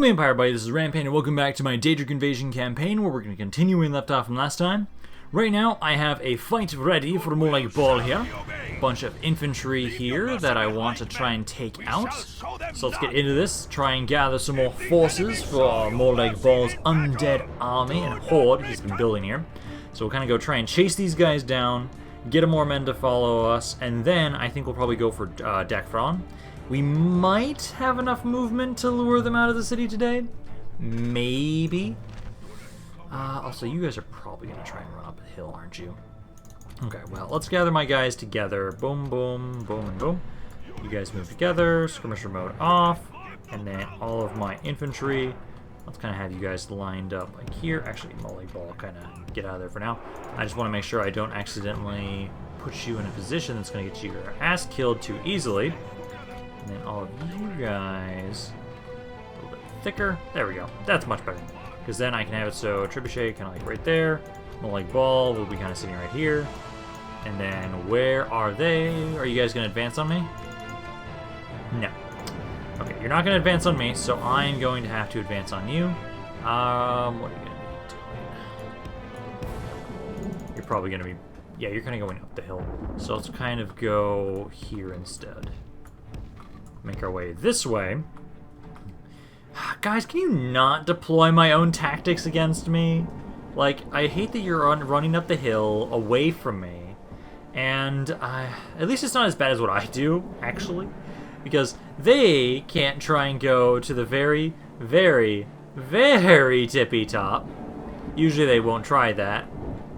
Welcome Empire buddy, this is Rampaned and welcome back to my Daedric invasion campaign where we're going to continue where we left off from last time. Right now I have a fight ready for more like ball here. Bunch of infantry here that I want to try and take out. So let's get into this, try and gather some more forces for more like Ball's undead army and horde he's been building here. So we'll kind of go try and chase these guys down, get more men to follow us, and then I think we'll probably go for Dakfron. We might have enough movement to lure them out of the city today. Maybe. Also, you guys are probably going to try and run up the hill, aren't you? Okay, well, let's gather my guys together. Boom, boom, boom, and boom. You guys move together. Skirmisher mode off. And then all of my infantry. Let's kind of have you guys lined up like here. Actually, Molly Ball, kind of get out of there for now. I just want to make sure I don't accidentally put you in a position that's going to get your ass killed too easily. And then all of you guys a little bit thicker. There we go. That's much better. Because then I can have it so Trebuchet kind of like right there. Like Ball will be kind of sitting right here. And then where are they? Are you guys going to advance on me? No. Okay, you're not going to advance on me, so I'm going to have to advance on you. What are you going to be doing? You're probably going to be... Yeah, you're kind of going up the hill. So let's kind of go here instead. Make our way this way. Guys, can you not deploy my own tactics against me? Like, I hate that you're running up the hill away from me. And at least it's not as bad as what I do, actually. Because they can't try and go to the very, very, very tippy top. Usually they won't try that.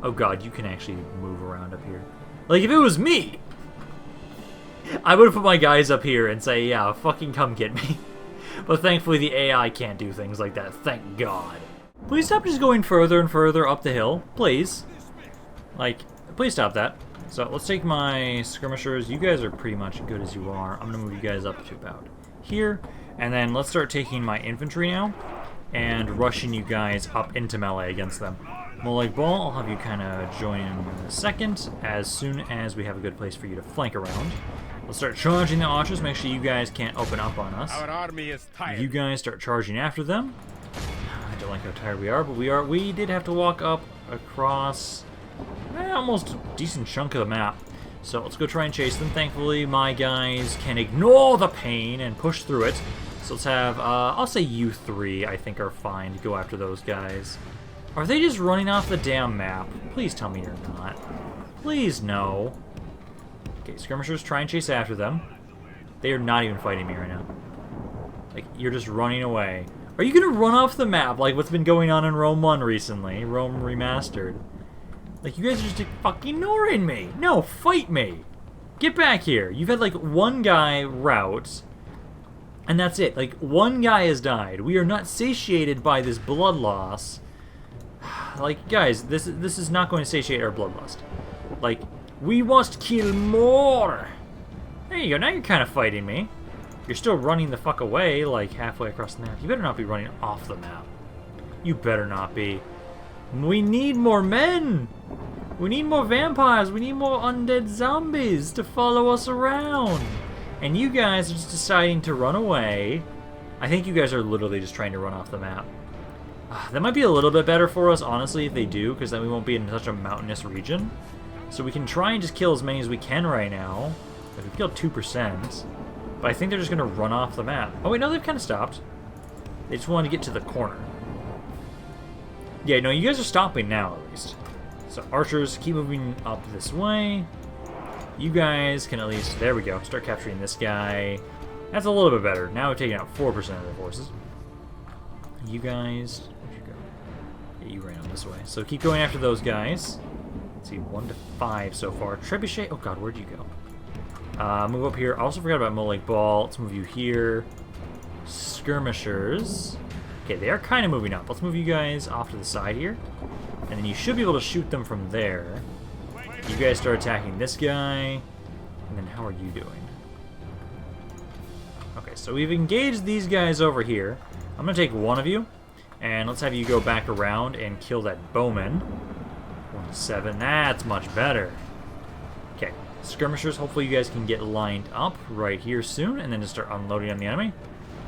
Oh god, you can actually move around up here. Like, if it was me, I would have put my guys up here and say, yeah, fucking come get me. But thankfully the AI can't do things like that, thank god. Please stop just going further and further up the hill, please. Like, please stop that. So let's take my skirmishers. You guys are pretty much good as you are. I'm gonna move you guys up to about here. And then let's start taking my infantry now and rushing you guys up into melee against them. Like Ball, I'll have you kind of join in a second as soon as we have a good place for you to flank around. Let's start charging the archers. Make sure you guys can't open up on us. Our army is tired. You guys start charging after them. I don't like how tired we are, but we did have to walk up across almost a decent chunk of the map. So let's go try and chase them. Thankfully, my guys can ignore the pain and push through it. So let's have, I'll say you three, I think, are fine to go after those guys. Are they just running off the damn map? Please tell me you're not. Please no. Okay, skirmishers, try and chase after them. They are not even fighting me right now. Like, you're just running away. Are you gonna run off the map like what's been going on in Rome 1 recently? Rome Remastered. Like, you guys are just fucking ignoring me. No, fight me. Get back here. You've had like one guy rout, and that's it. Like, one guy has died. We are not satiated by this blood loss. Like, guys, this is not going to satiate our bloodlust. Like, we must kill more. There you go. Now you're kind of fighting me. You're still running the fuck away, like halfway across the map. You better not be running off the map. You better not be. We need more men. We need more vampires. We need more undead zombies to follow us around. And you guys are just deciding to run away. I think you guys are literally just trying to run off the map. That might be a little bit better for us, honestly, if they do, because then we won't be in such a mountainous region. So we can try and just kill as many as we can right now. Like, we've killed 2%. But I think they're just going to run off the map. Oh, wait, no, they've kind of stopped. They just wanted to get to the corner. Yeah, no, you guys are stopping now, at least. So, archers, keep moving up this way. You guys can at least... There we go. Start capturing this guy. That's a little bit better. Now we've taken out 4% of their forces. You guys... Where'd you go? Yeah, you ran up this way. So keep going after those guys. Let's see, 1 to 5 so far. Trebuchet... Oh, God, where'd you go? Move up here. I also forgot about Molek Ball. Let's move you here. Skirmishers. Okay, they are kind of moving up. Let's move you guys off to the side here. And then you should be able to shoot them from there. You guys start attacking this guy. And then how are you doing? Okay, so we've engaged these guys over here. I'm going to take one of you. And let's have you go back around and kill that bowman. 1 to 7. That's much better. Okay. Skirmishers, hopefully you guys can get lined up right here soon, and then just start unloading on the enemy.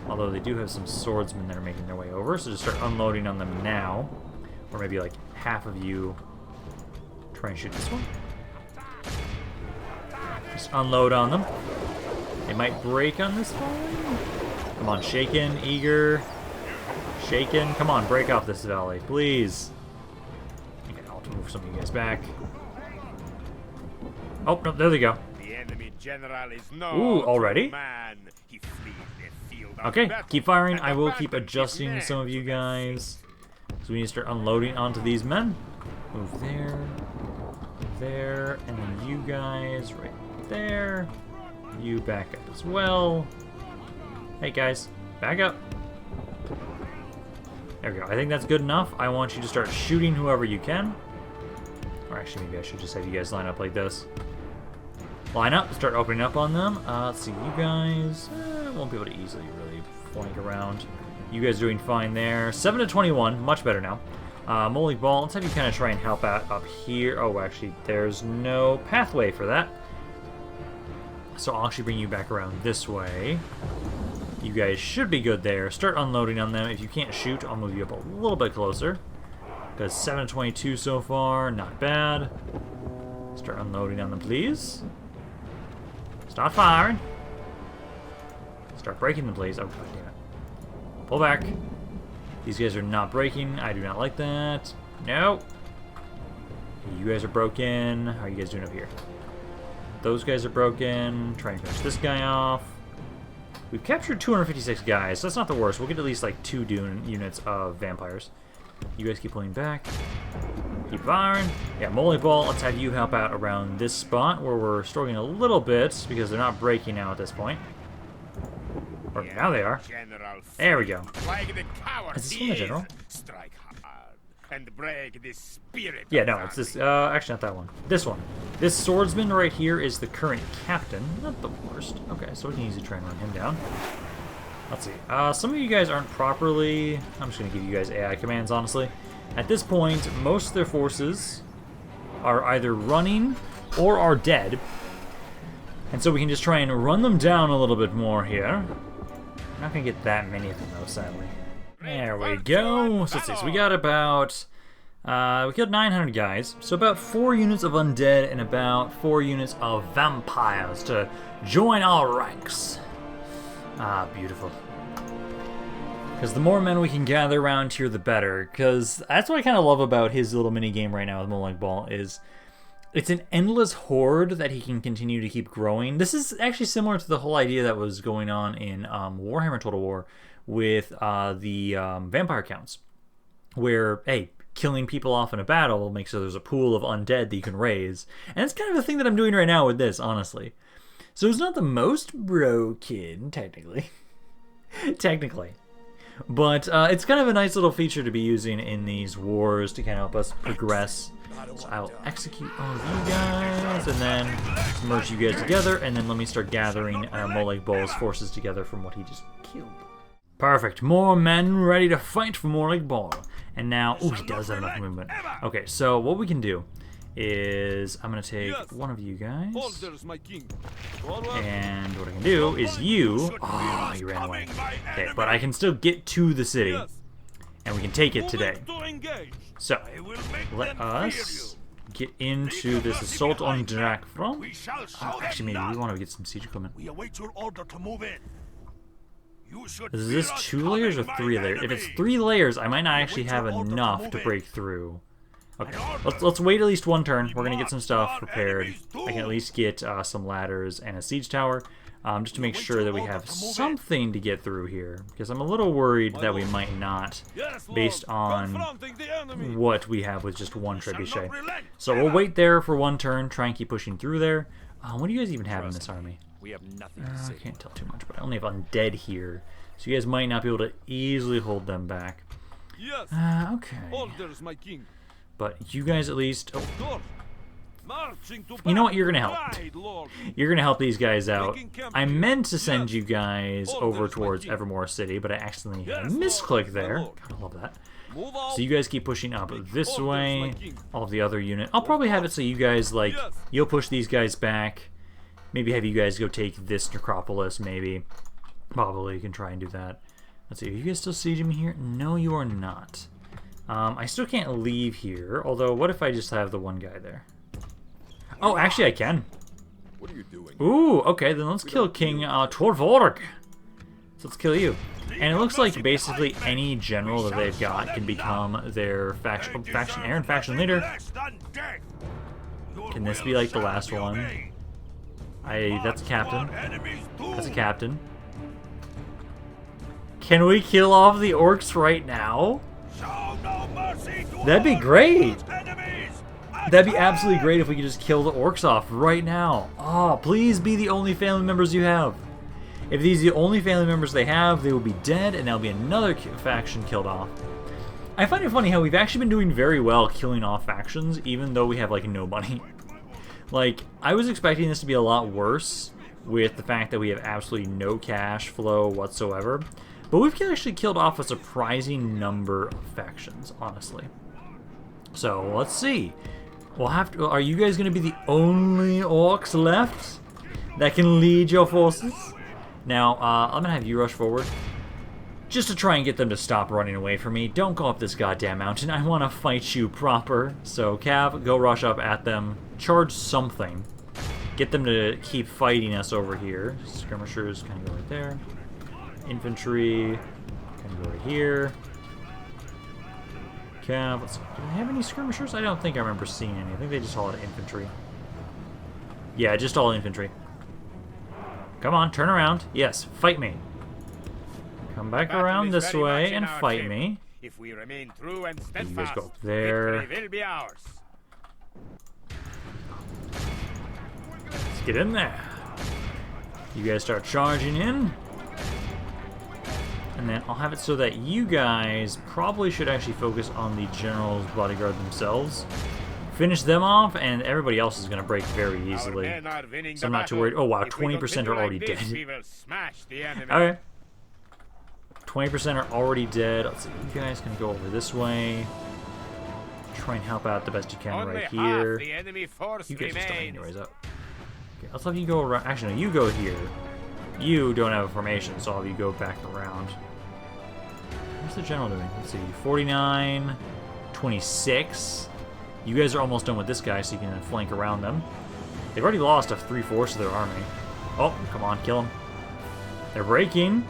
Although they do have some swordsmen that are making their way over, so just start unloading on them now. Or maybe like half of you try and shoot this one. Just unload on them. They might break on this one. Come on, shaken, eager. Shaken. Come on, break off this valley, please. Okay, I'll move some of you guys back. Oh, no, there they go. The enemy general is Ooh, already? man. He flees the field of Okay, battle keep firing. and I will keep abandons adjusting his some of men you to their guys. So we need to start unloading onto these men. Move there, there, and then you guys right there. You back up as well. Hey guys, back up. There we go. I think that's good enough. I want you to start shooting whoever you can. Or actually, maybe I should just have you guys line up like this. Line up, start opening up on them. Let's see, you guys won't be able to easily really flank around. You guys are doing fine there. 7 to 21, much better now. Molly Ball, let's have you kind of try and help out up here. Oh, actually, there's no pathway for that. So I'll actually bring you back around this way. You guys should be good there. Start unloading on them. If you can't shoot, I'll move you up a little bit closer. Because 7 to 22 so far, not bad. Start unloading on them, please. Start firing. Start breaking them, please. Oh, god damn it. Pull back. These guys are not breaking. I do not like that. No. You guys are broken. How are you guys doing up here? Those guys are broken. Try and finish this guy off. We've captured 256 guys, so that's not the worst. We'll get at least like 2 Dune units of vampires. You guys keep pulling back. Keep firing. Yeah, Molly Ball, let's have you help out around this spot where we're struggling a little bit because they're not breaking now at this point. Or now they are. There we go. Is this one the general? Strike hard and break the spirit. Yeah, no, it's this. Actually, not that one. This one. This swordsman right here is the current captain. Not the worst. Okay, so we can easily try and run him down. Let's see. Some of you guys aren't properly... I'm just going to give you guys AI commands, honestly. At this point, most of their forces are either running or are dead. And so we can just try and run them down a little bit more here. We're not going to get that many of them, though, sadly. There we go. So let's see. So we got about... we killed 900 guys. So about 4 units of undead and about 4 units of vampires to join our ranks. Ah, beautiful. Because the more men we can gather around here, the better. Because that's what I kind of love about his little mini game right now with Molly Ball is it's an endless horde that he can continue to keep growing. This is actually similar to the whole idea that was going on in Warhammer Total War with the vampire counts, where hey, killing people off in a battle makes so there's a pool of undead that you can raise, and it's kind of the thing that I'm doing right now with this, honestly. So it's not the most broken, technically. Technically. But it's kind of a nice little feature to be using in these wars to kind of help us progress. So I'll execute all of you guys, and then merge you guys together, and then let me start gathering Molly Ball's forces together from what he just killed. Perfect. More men ready to fight for Molly Ball. And now, ooh, he does have enough movement. Okay, so what we can do is I'm going to take one of you guys, and what I can do is you... Oh, he ran away. Okay, but I can still get to the city, and we can take it today. So, let us get into this assault on Daedra. Actually, maybe we want to get some siege equipment. Is this 2 layers or 3 layers? If it's 3 layers, I might not actually have enough to break through. Okay, let's wait at least 1 turn. We're gonna get some stuff prepared. I can at least get some ladders and a siege tower, just to make sure that we have something to get through here. Because I'm a little worried that we might not, based on what we have with just 1 trebuchet. So we'll wait there for 1 turn, try and keep pushing through there. What do you guys even have in this army? We have nothing to say. I can't tell too much, but I only have undead here, so you guys might not be able to easily hold them back. Yes. Okay. Orders, my king. But you guys at least... Oh. Marching to You know what? You're going to help. Lord. You're going to help these guys out. I meant to send you guys over towards Evermore City, but I accidentally misclicked there. Gotta love that. So you guys keep pushing up this way. All of the other unit. I'll probably have it so you guys, like, you'll push these guys back. Maybe have you guys go take this necropolis, maybe. Probably can try and do that. Let's see, are you guys still sieging me here? No, you are not. I still can't leave here, although what if I just have the one guy there? Oh, actually I can. What are you doing? Ooh, okay, then let's kill King Torvorg. So let's kill you. And it looks like basically any general that they've got can become their faction heir and faction leader. Can this be like the last one? That's a captain. That's a captain. Can we kill off the orcs right now? That'd be great. That'd be absolutely great if we could just kill the orcs off right now. Oh, please be the only family members you have. If these are the only family members they have, they will be dead, and there'll be another faction killed off. I find it funny how we've actually been doing very well killing off factions, even though we have, like, no money. Like, I was expecting this to be a lot worse with the fact that we have absolutely no cash flow whatsoever. But we've actually killed off a surprising number of factions, honestly. So, let's see. We'll have to... Are you guys going to be the only orcs left that can lead your forces? Now, I'm going to have you rush forward. Just to try and get them to stop running away from me. Don't go up this goddamn mountain. I want to fight you proper. So, Cav, go rush up at them. Charge something. Get them to keep fighting us over here. Skirmishers kind of go right there. Infantry kind of go right here. Cav, let's see. Do they have any skirmishers? I don't think I remember seeing any. I think they just all had infantry. Yeah, just all infantry. Come on, turn around. Yes, fight me. Come back around this way and fight me. If we remain true and steadfast, you guys go up there. victory will be ours. Let's get in there. You guys start charging in. And then I'll have it so that you guys probably should actually focus on the general's bodyguard themselves. Finish them off, and everybody else is going to break very easily. So I'm not too worried. Oh wow, 20% are already dead. Okay. 20% are already dead. Let's see, you guys can go over this way. Try and help out the best you can right here. You guys are still anyways up. Okay, let's have you go around. Actually, no, you go here. You don't have a formation, so I'll have you go back around. What's the general doing? Let's see, 49, 26. You guys are almost done with this guy, so you can flank around them. They've already lost 3/4 of their army. Oh, come on, kill them. They're breaking.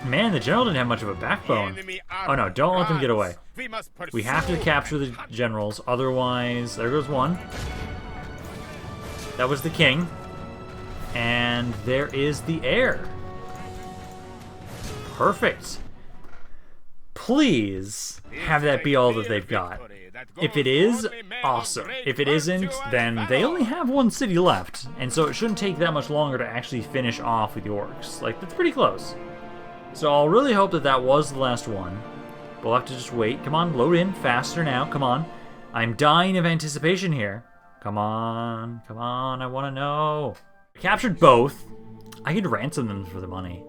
Man, the general didn't have much of a backbone. Oh no, don't let them get away. We have to capture the generals, otherwise... There goes one. That was the king. And there is the heir. Perfect. Please have that be all that they've got. If it is, awesome. If it isn't, then they only have one city left. And so it shouldn't take that much longer to actually finish off with the orcs. Like, that's pretty close. So I'll really hope that that was the last one. We'll have to just wait. Come on, load in faster now. Come on. I'm dying of anticipation here. Come on. Come on, I want to know. I captured both. I could ransom them for the money.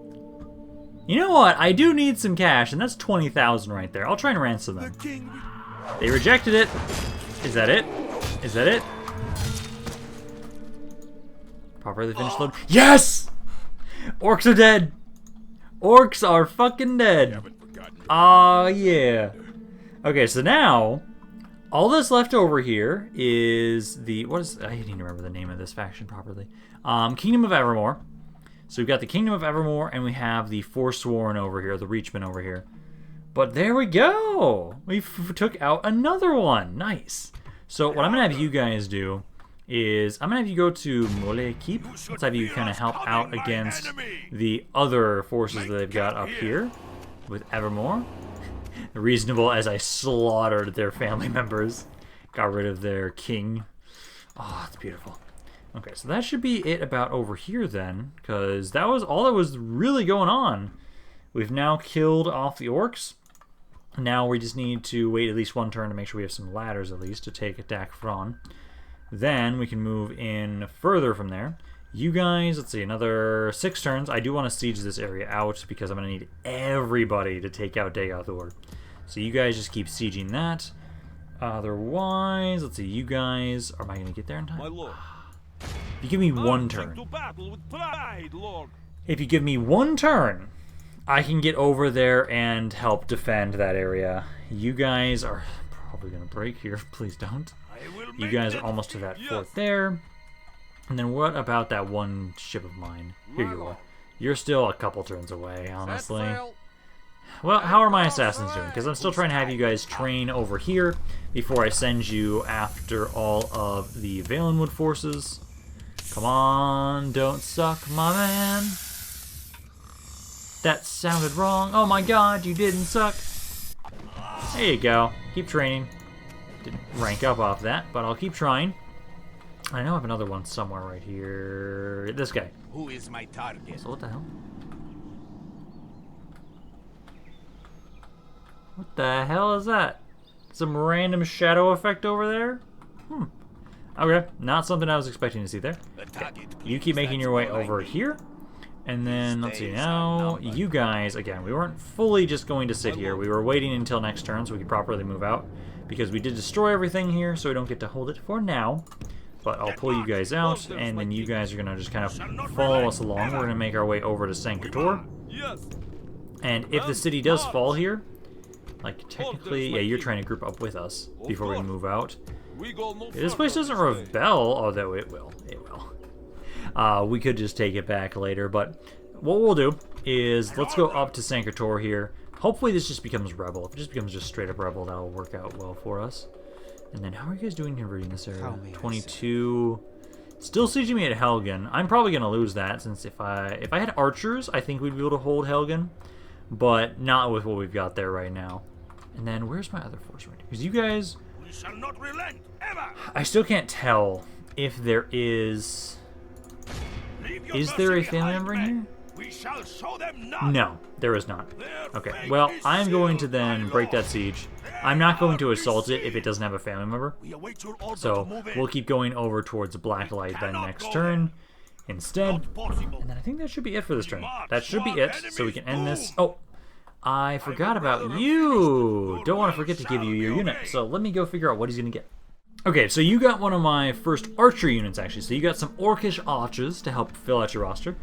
You know what? I do need some cash, and that's 20,000 right there. I'll try and ransom them. They rejected it. Is that it? Is that it? Properly finished load. Yes! Orcs are dead. Orcs are fucking dead. Ah, yeah. Okay, so now, all that's left over here is the... What is... I didn't remember the name of this faction properly. Kingdom of Evermore. So we've got the Kingdom of Evermore, and we have the Forsworn over here, the Reachmen over here. But there we go! We took out another one. Nice. So what I'm going to have you guys do is I'm going to have you go to Mole Keep. Let's have you kind of help out against the other forces that they've got up here with Evermore. Reasonable as I slaughtered their family members. Got rid of their king. Oh, it's beautiful. Okay, so that should be it about over here then, because that was all that was really going on. We've now killed off the orcs. Now we just need to wait at least one turn to make sure we have some ladders at least to take attack from. Then we can move in further from there. You guys, let's see, another 6 turns. I do want to siege this area out because I'm going to need everybody to take out Dagon. So you guys just keep sieging that. Otherwise, let's see, you guys, am I going to get there in time? My lord. You give me one turn. To battle with pride, Lord. If you give me one turn, I can get over there and help defend that area. You guys are probably going to break here. Please don't. You guys are almost to that fort there. And then what about that one ship of mine? Here you are. You're still a couple turns away, honestly. Well, how are my assassins doing? Because I'm still trying to have you guys train over here before I send you after all of the Valenwood forces. Come on, don't suck, my man. That sounded wrong. Oh my god, you didn't suck. There you go. Keep training. Didn't rank up off that, but I'll keep trying. I know I have another one somewhere right here. This guy. Who is my target? So what the hell? What the hell is that? Some random shadow effect over there? Okay, not something I was expecting to see there. Okay. You keep making your way over here. And then, let's see, now, you guys, again, we weren't fully just going to sit here. We were waiting until next turn so we could properly move out. Because we did destroy everything here, so we don't get to hold it for now. But I'll pull you guys out, and then you guys are going to just kind of follow us along. We're going to make our way over to Sanctor. And if the city does fall here, like, technically, yeah, you're trying to group up with us before we move out. This place doesn't rebel, although it will. It will. We could just take it back later, but what we'll do is let's go up to Sanctor here. Hopefully this just becomes rebel. If it just becomes just straight up rebel, that'll work out well for us. And then how are you guys doing converting this area? 22. Still sieging me at Helgen. I'm probably gonna lose that since if I had archers, I think we'd be able to hold Helgen, but not with what we've got there right now. And then where's my other force right here? Because you guys, We shall not relent ever. I still can't tell if there is. Is there a family member in here? We shall show them none. No, there is not. Okay, well, I'm going to then break that siege. I'm not going to assault it if it doesn't have a family member. So we'll keep going over towards Blacklight then next turn instead. And then I think that should be it for this turn. That should be it, so we can end this. Oh, I forgot about you. Don't want to forget to give you your unit. So let me go figure out what he's going to get. Okay, so you got one of my first archer units, actually. So you got some orcish archers to help fill out your roster.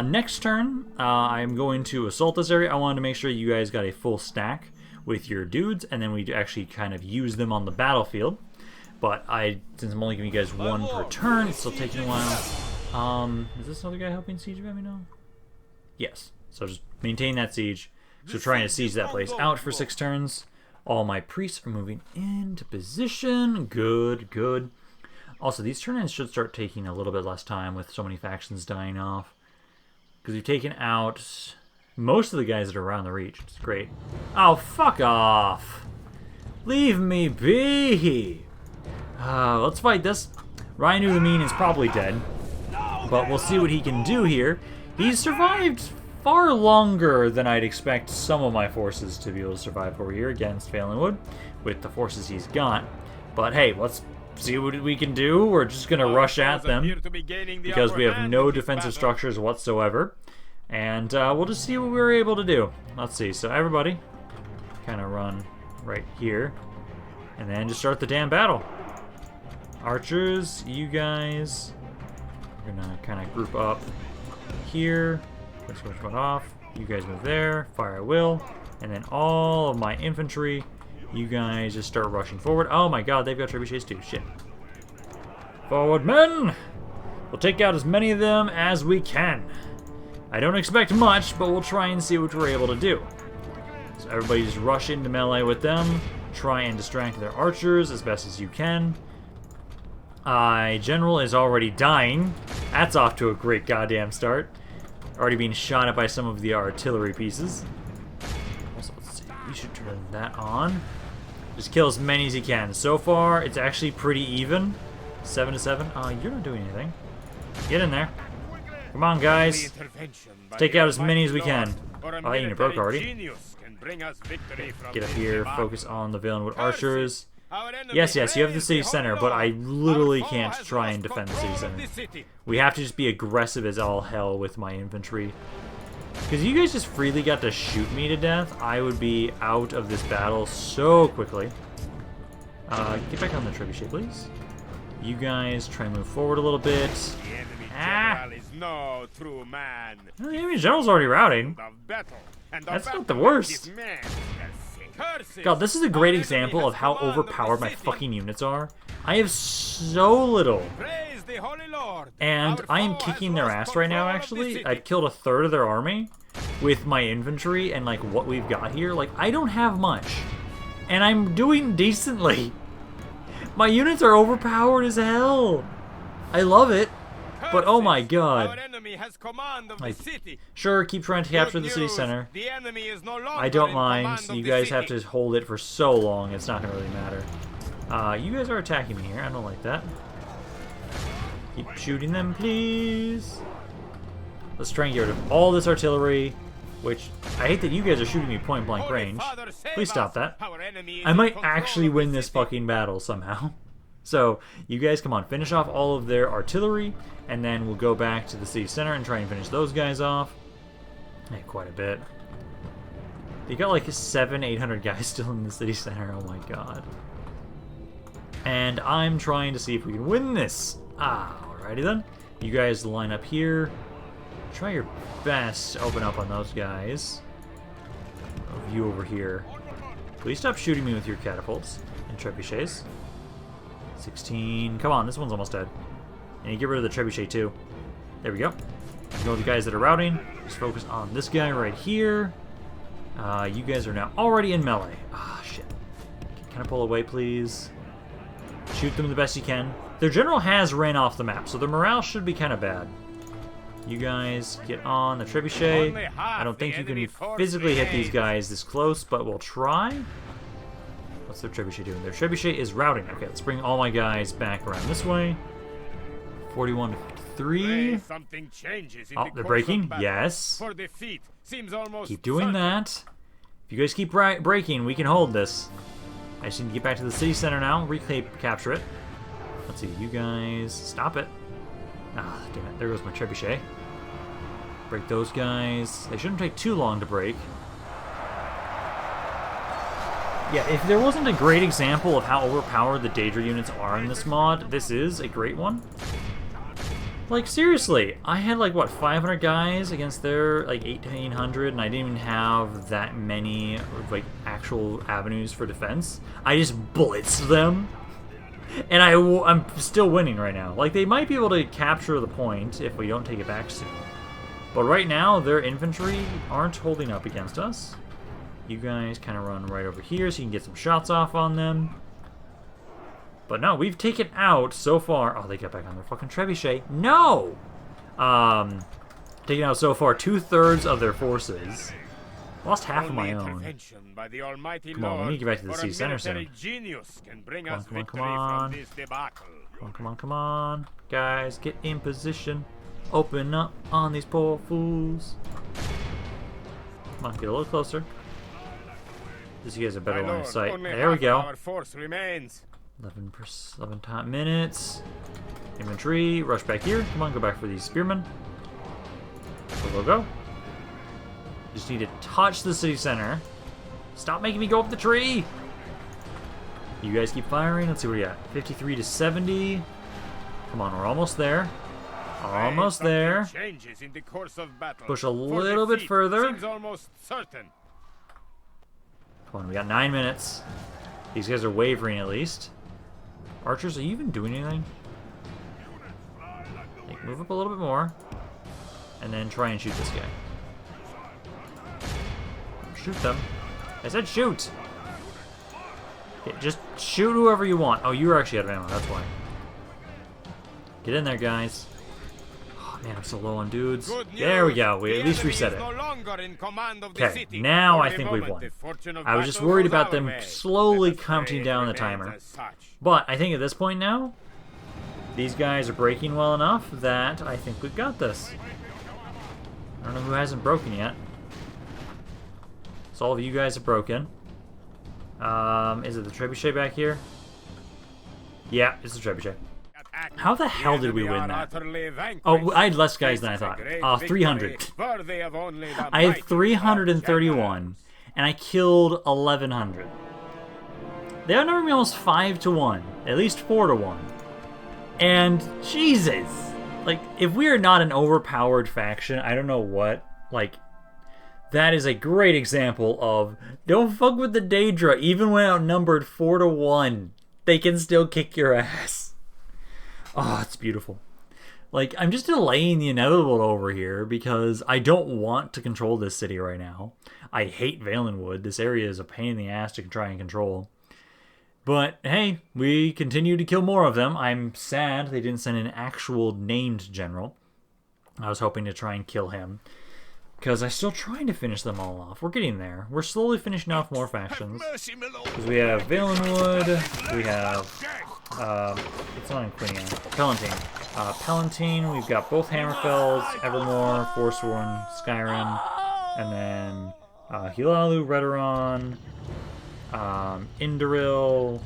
Next turn, I'm going to assault this area. I wanted to make sure you guys got a full stack with your dudes, and then we actually kind of use them on the battlefield. But since I'm only giving you guys one per turn, it's still taking a while. Is this another guy helping siege let me know? Yes. So just maintain that siege. So trying to siege that place out for 6 turns. All my priests are moving into position. Good, good. Also, these turn-ins should start taking a little bit less time with so many factions dying off. Because we've taken out most of the guys that are around the reach. It's great. Oh, fuck off. Leave me be. Let's fight this. Rhino the Mean is probably dead. But we'll see what he can do here. He's survived far longer than I'd expect some of my forces to be able to survive over here against Valenwood with the forces he's got. But hey, let's see what we can do. We're just going to rush at them because we have no defensive structures whatsoever. And we'll just see what we're able to do. Let's see. So everybody kind of run right here and then just start the damn battle. Archers, you guys, we're going to kind of group up here. Switch one off. You guys move there. Fire at will. And then all of my infantry, you guys just start rushing forward. Oh my god, they've got trebuchets too. Shit. Forward, men! We'll take out as many of them as we can. I don't expect much, but we'll try and see what we're able to do. So everybody just rush into melee with them. Try and distract their archers as best as you can. General is already dying. That's off to a great goddamn start. Already being shot at by some of the artillery pieces. Also, let's see. You should turn that on. Just kill as many as you can. So far, it's actually pretty even. 7 to 7. You're not doing anything. Get in there. Come on, guys. Let's take out as many as we can. Oh, that unit broke already. Get up here. Focus on the Valenwood archers. Yes, yes, you have the city center, but I literally can't try and defend the city center. We have to just be aggressive as all hell with my infantry. Because you guys just freely got to shoot me to death, I would be out of this battle so quickly. Get back on the trebuchet, please. You guys try and move forward a little bit. no true man. The enemy general's already routing. Of battle, and That's of not the battle worst. is man. Curses. God, this is a great example of how overpowered my fucking units are. I have so little. Praise the Holy Lord. And Our I am foe kicking has their lost ass right now, control of the actually. city. I've killed a third of their army with my infantry and, like, what we've got here. Like, I don't have much. And I'm doing decently. My units are overpowered as hell. I love it. But oh my god. Our enemy has command of Like, the city. sure, keep trying to capture the city Good news, center. The enemy is no longer I don't in mind. command of You the guys have city. to hold it for so long, it's not going to really matter. You guys are attacking me here. I don't like that. Keep shooting them, please. Let's try and get rid of all this artillery, which I hate that you guys are shooting me point blank Holy range. Father, save Please stop us. that. Our enemy is I in might control actually of the win this city. fucking battle somehow. So, you guys come on, finish off all of their artillery, and then we'll go back to the city center and try and finish those guys off. Hey, quite a bit. You got like 800 guys still in the city center, oh my god. And I'm trying to see if we can win this. Alrighty then. You guys line up here. Try your best to open up on those guys. You over here. Please stop shooting me with your catapults and trebuchets. 16. Come on, this one's almost dead. And you get rid of the trebuchet too. There we go. Ignore the guys that are routing. Just focus on this guy right here. You guys are now already in melee. Shit. Can I pull away, please? Shoot them the best you can. Their general has ran off the map, so their morale should be kind of bad. You guys get on the trebuchet. Only half I don't think the you can enemy force physically hit these remains. guys this close, but we'll try. What's their trebuchet doing? Their trebuchet is routing. Okay, let's bring all my guys back around this way. 41 to 53. Pray something changes in Oh, the they're course breaking? of battle. Yes. For defeat seems almost Keep doing certain. that. If you guys keep breaking, we can hold this. I just need to get back to the city center now. Capture it. Let's see, you guys... Stop it. Damn it. There goes my trebuchet. Break those guys. They shouldn't take too long to break. Yeah, if there wasn't a great example of how overpowered the Daedra units are in this mod, this is a great one. Like, seriously, I had, like, what, 500 guys against their, like, 1,800, and I didn't even have that many, like, actual avenues for defense. I just blitzed them, and I'm still winning right now. Like, they might be able to capture the point if we don't take it back soon. But right now, their infantry aren't holding up against us. You guys kind of run right over here so you can get some shots off on them. But no, we've taken out so far... Oh, they got back on their fucking trebuchet. No! Taken out so far 2/3 of their forces. Lost half of my Only own. intervention by the Almighty Come on, let me Lord get back to the or a city center military soon. genius can bring Come on, us come on, victory come on. from this debacle. Come on, come on, come on. Guys, get in position. Open up on these poor fools. Come on, get a little closer. This you guys a better My line of lord, sight. only There we half go. Our force remains. 11 minutes. Infantry, rush back here. Come on, go back for these spearmen. Go, go, go. Just need to touch the city center. Stop making me go up the tree! You guys keep firing. Let's see what we got. 53 to 70. Come on, we're almost there. Almost Something there. Changes in the course of battle. Push a For little bit defeat further. Seems almost certain. Come on, we got 9 minutes. These guys are wavering at least. Archers, are you even doing anything? Like, move up a little bit more. And then try and shoot this guy. Shoot them. I said shoot! Okay, just shoot whoever you want. Oh, you're actually out of ammo, that's why. Get in there, guys. Oh, man, I'm so low on dudes. Good There we news. go. We The at least enemy reset is it. no longer in command of the Okay, city. now For I the think we've moment, won. the fortune of I was just battle worried goes about our them way. slowly Let us counting pray down it the timer. remains as such. But I think at this point now, these guys are breaking well enough that I think we've got this. I don't know who hasn't broken yet. So all of you guys have broken. Is it the trebuchet back here? Yeah, it's the trebuchet. Attack. How the hell did we enemy win are that? utterly vanquished. Oh, I had less guys than I This is a thought. great 300. victory, worthy of only the I had mighty 331, and I killed 1,100. They outnumbered me almost 5 to 1, at least 4 to 1. And Jesus, Like, if we are not an overpowered faction, I don't know what. Like, that is a great example of don't fuck with the Daedra. Even when outnumbered 4-1, they can still kick your ass. Oh, it's beautiful. Like, I'm just delaying the inevitable over here because I don't want to control this city right now. I hate Valenwood. This area is a pain in the ass to try and control. But, hey, we continue to kill more of them. I'm sad they didn't send an actual named general. I was hoping to try and kill him. Because I'm still trying to finish them all off. We're getting there. We're slowly finishing off more factions. Because we have Valenwood, we have, it's not in Quinian, Palatine. Palatine, we've got both Hammerfells, Evermore, Forsworn, Skyrim, and then Hilalu, Redoran, Indoril,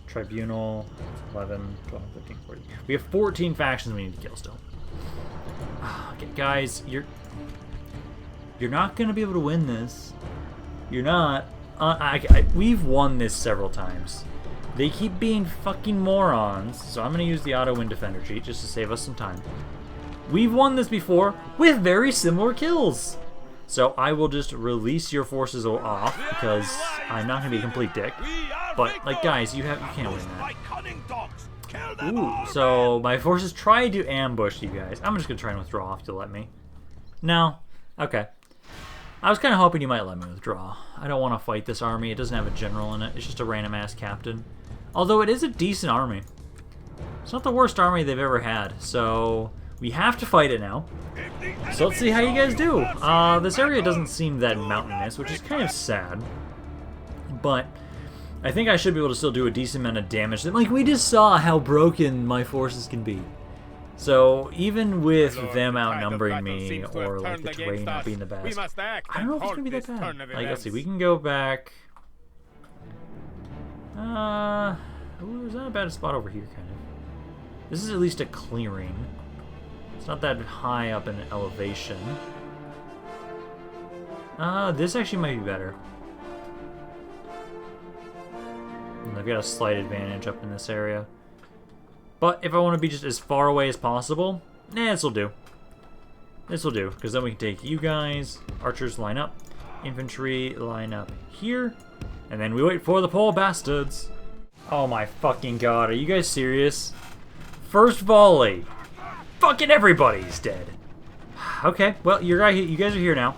Tribunal, 11, 12, 15, 14. We have 14 factions we need to kill still. Okay, guys, you're not going to be able to win this. You're not. We've won this several times. They keep being fucking morons, so I'm going to use the auto-win defender cheat just to save us some time. We've won this before with very similar kills. So I will just release your forces off because I'm not going to be a complete dick. But, like, guys, you can't win that. Ooh, so my forces tried to ambush you guys. I'm just going to try and withdraw off to let me. No? Okay. I was kind of hoping you might let me withdraw. I don't want to fight this army. It doesn't have a general in it. It's just a random-ass captain. Although it is a decent army. It's not the worst army they've ever had. So we have to fight it now. So let's see how you guys do. This area doesn't seem that mountainous, which is kind of sad. But I think I should be able to still do a decent amount of damage. Like, we just saw how broken my forces can be. So, even with them outnumbering me, or like the terrain not being the best, I don't know if it's going to be that bad. Like, let's see, we can go back. Ooh, is that a bad spot over here, kind of? This is at least a clearing. It's not that high up in elevation. This actually might be better. And I've got a slight advantage up in this area. But if I want to be just as far away as possible, this'll do. This'll do, because then we can take you guys, archers line up, infantry line up here, and then we wait for the poor bastards. Oh my fucking god, are you guys serious? First volley. Fucking everybody's dead. Okay, well, you guys are here now.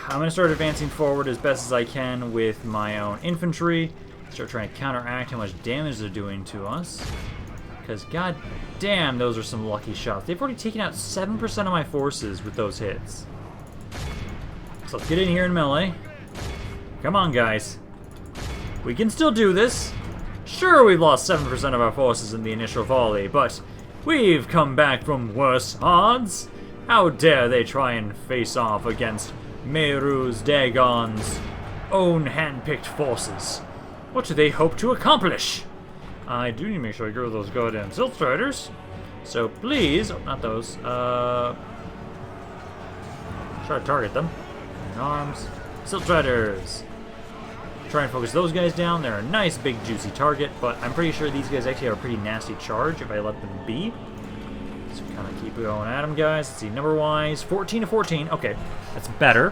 I'm going to start advancing forward as best as I can with my own infantry. Start trying to counteract how much damage they're doing to us. Because, god damn, those are some lucky shots. They've already taken out 7% of my forces with those hits. So let's get in here in melee. Come on, guys. We can still do this. Sure, we've lost 7% of our forces in the initial volley, but we've come back from worse odds. How dare they try and face off against Mehrunes Dagon's own hand-picked forces? What do they hope to accomplish? I do need to make sure I get rid of those goddamn Silt Striders. So please, oh, not those. Try to target them. Arms. Silt Striders. Try and focus those guys down. They're a nice, big, juicy target, but I'm pretty sure these guys actually have a pretty nasty charge if I let them be. So kind of keep going at them, guys. Let's see, number-wise, 14 to 14. Okay, that's better.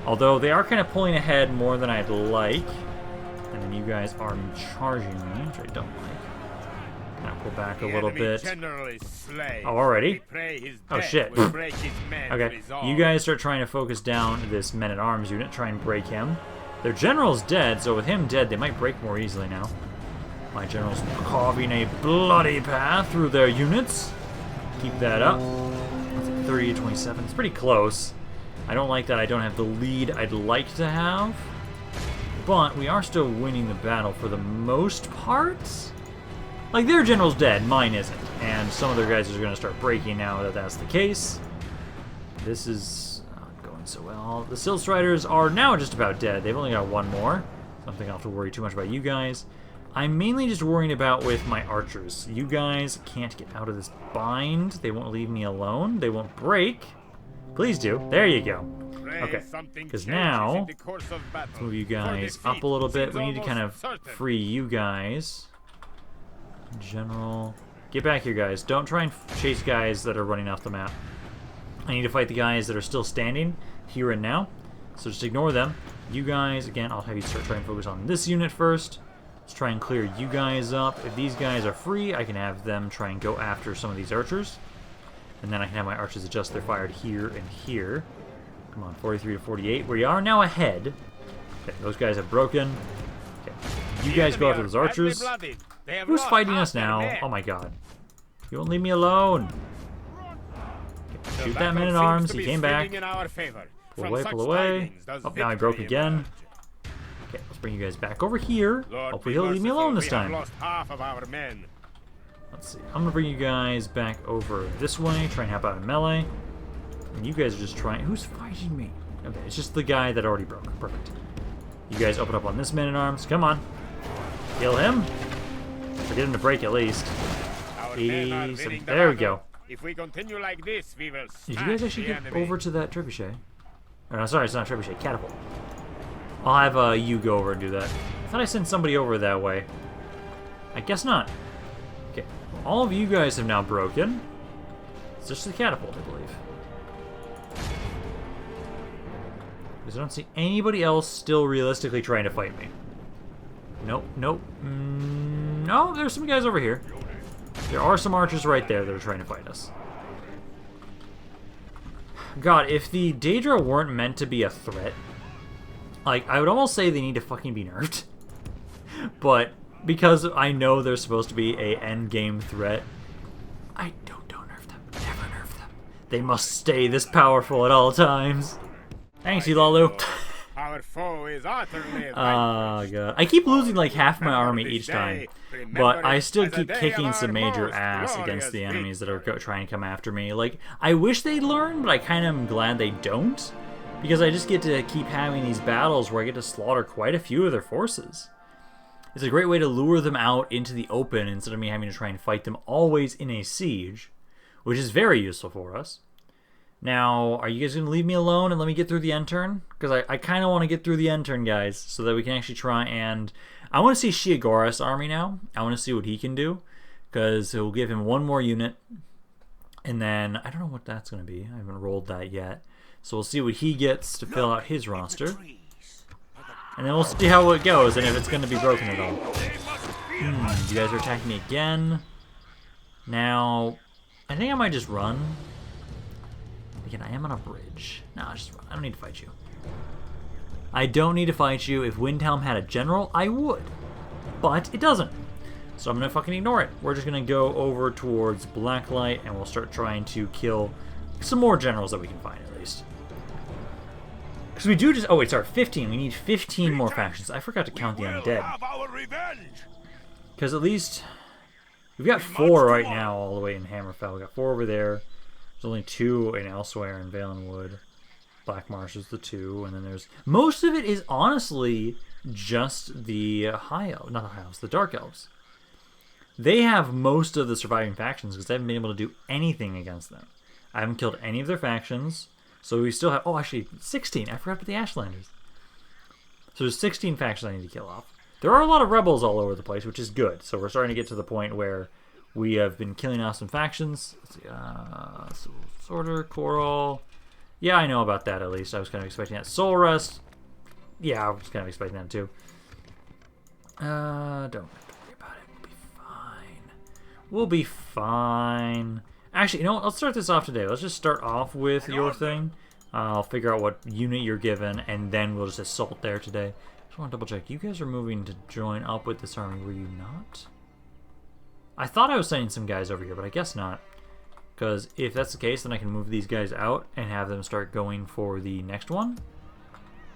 Although they are kind of pulling ahead more than I'd like. And then you guys are charging me, which I don't like. Kind of pull back a little bit. Oh, already? Oh, shit. Okay, you guys start trying to focus down this men-at-arms unit, try and break him. Their general's dead, so with him dead, they might break more easily now. My general's carving a bloody path through their units. Keep that up. That's 30 to 27. It's pretty close. I don't like that I don't have the lead I'd like to have. But we are still winning the battle for the most part. Like, their general's dead, mine isn't. And some of their guys are going to start breaking now that that's the case. This is not going so well. The Silt Striders are now just about dead. They've only got one more. So I don't think I'll have to worry too much about you guys. I'm mainly just worrying about with my archers. You guys can't get out of this bind. They won't leave me alone. They won't break. Please do. There you go. Okay, because now, let's move you guys up a little bit. We need to kind of free you guys. General, Get back here, guys. Don't try and chase guys that are running off the map. I need to fight the guys that are still standing here and now. So just ignore them. You guys, again, I'll have you start trying to focus on this unit first. Let's try and clear you guys up. If these guys are free, I can have them try and go after some of these archers. And then I can have my archers adjust their fire here and here. Come on, 43 to 48. We are now ahead. Okay, those guys have broken. Okay, you guys go after those archers. Who's fighting us now? Oh my god. You won't leave me alone. Okay, shoot that man at arms. He came back. Pull away, pull away. Oh, now I broke again. Okay, let's bring you guys back over here. Hopefully he'll leave me alone this time. Let's see. I'm gonna bring you guys back over this way. Try and help out in melee. And you guys are just trying. Who's fighting me? Okay, it's just the guy that already broke. Perfect. You guys open up on this man at arms. Come on. Kill him. Or get him to break at least. Easy. There we go. If we continue like this, we will. Did you guys actually get over to that trebuchet? Or no, sorry, it's not trebuchet. Catapult. I'll have you go over and do that. I thought I sent somebody over that way. I guess not. Okay. All of you guys have now broken. It's just the catapult, I believe. Because I don't see anybody else still realistically trying to fight me. Nope, nope. No, there's some guys over here. There are some archers right there that are trying to fight us. God, if the Daedra weren't meant to be a threat, like, I would almost say they need to fucking be nerfed. But because I know they're supposed to be a endgame threat, I don't nerf them. Never nerf them. They must stay this powerful at all times. Thanks, Ulalu. Our foe is utterly oh god. I keep losing like half my army each time. But I still keep kicking some major ass against the enemies that are trying to come after me. Like, I wish they'd learn, but I kind of am glad they don't. Because I just get to keep having these battles where I get to slaughter quite a few of their forces. It's a great way to lure them out into the open instead of me having to try and fight them always in a siege. Which is very useful for us. Now, are you guys going to leave me alone and let me get through the end turn? Because I kind of want to get through the end turn, guys, so that we can actually try and... I want to see Shiagoras' army now. I want to see what he can do, because it will give him one more unit. And then, I don't know what that's going to be. I haven't rolled that yet. So we'll see what he gets to fill out his roster. And then we'll see how it goes, and if it's going to be broken at all. You guys are attacking me again. Now, I think I might just run. Again, I am on a bridge. No, just run. I don't need to fight you. I don't need to fight you. If Windhelm had a general, I would. But it doesn't. So I'm going to fucking ignore it. We're just going to go over towards Blacklight, and we'll start trying to kill some more generals that we can find, at least. Because we do just... Oh, wait, sorry, 15. We need 15 more factions. I forgot to count the undead. Because at least... We've got 4 right now all the way in Hammerfell. We've got 4 over there. There's only 2 in Elsewhere and Valenwood. Black Marsh is the 2, and then there's... Most of it is honestly just the High Elves. Not the High Elves, the Dark Elves. They have most of the surviving factions because I haven't been able to do anything against them. I haven't killed any of their factions, so we still have... Oh, actually, 16. I forgot about the Ashlanders. So there's 16 factions I need to kill off. There are a lot of rebels all over the place, which is good. So we're starting to get to the point where we have been killing off some factions. Let's see, Sorter, Coral... Yeah, I know about that at least. I was kind of expecting that. Soul Rest. Yeah, I was kind of expecting that too. Don't have to worry about it. We'll be fine. We'll be fine. Actually, you know what? Let's start this off today. Let's just start off with your thing. I'll figure out what unit you're given, and then we'll just assault there today. Just want to double check. You guys are moving to join up with this army, were you not? I thought I was sending some guys over here, but I guess not. Because if that's the case, then I can move these guys out and have them start going for the next one.